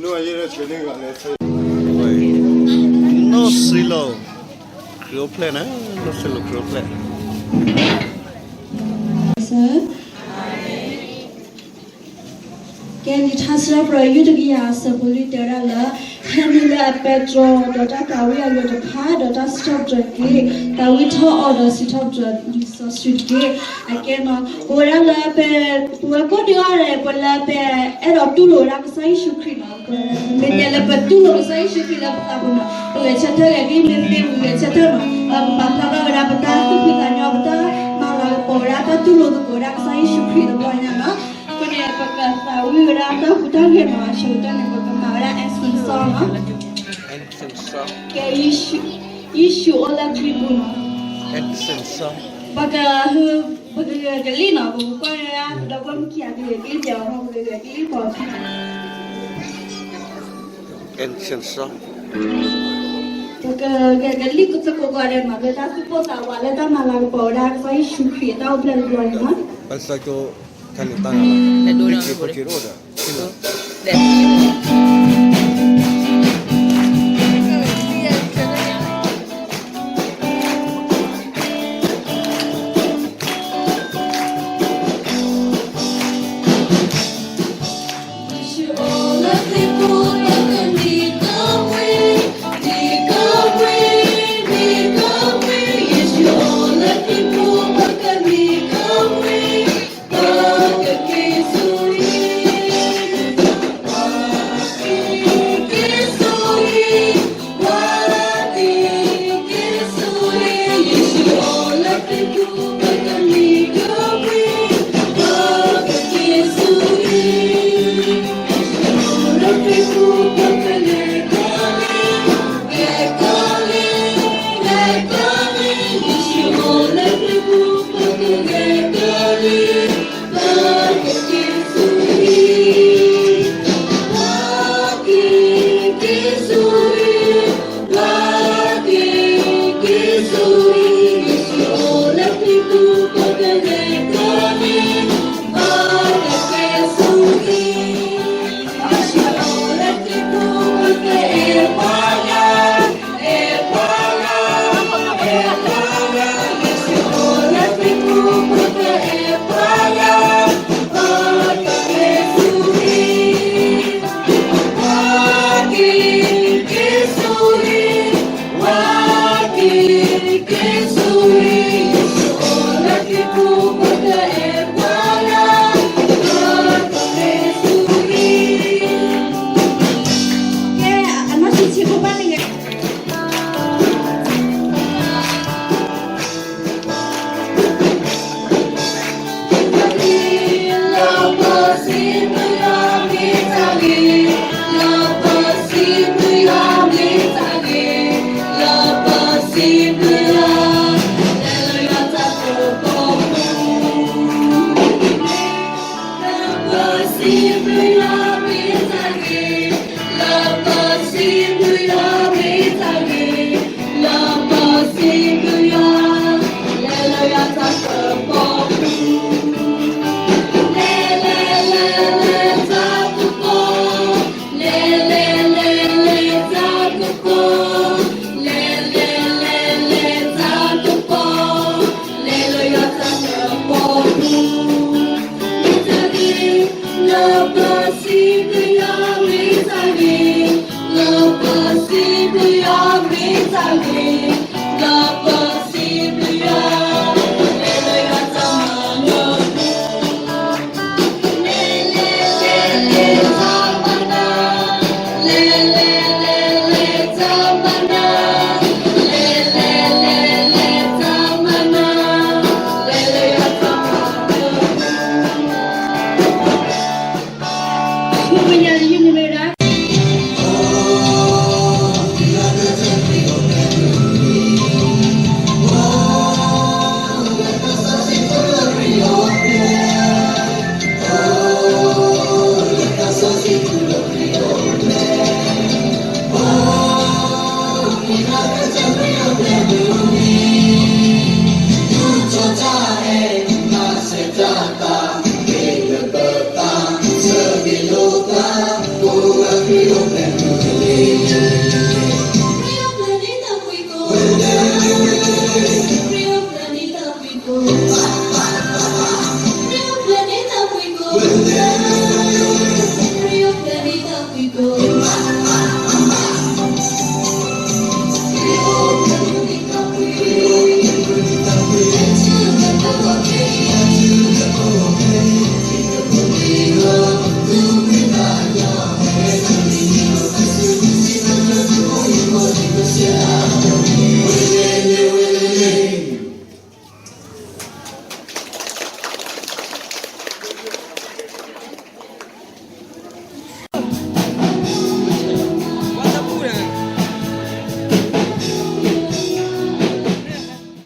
No silo. Crew plan, eh? No silo crew plan. Sir. Can you transfer for you to be a supply terror? Handle petrol, Dota Kawi, or the pad, Dota stop drink, that we talk or the sit up drink, so street gate. I cannot go around the pair, who go to our Pola pair, and up to Lora, say she clean up. Then but two say she feel up Tabuna. We chatter again, we chatter. Papa Rabata to pick a yobta, Mala Porata to the Gorak, say she clean up Boyana. We would have to put on him or shoot on the Kamara and swing song. Issue all that tribuna. But the Galina who got the one key at the India home with the airport. Ancient song. The leak of the Kogan, mother, that's because I want let them allow Bodak, so I should create out the That's like to Kalitana.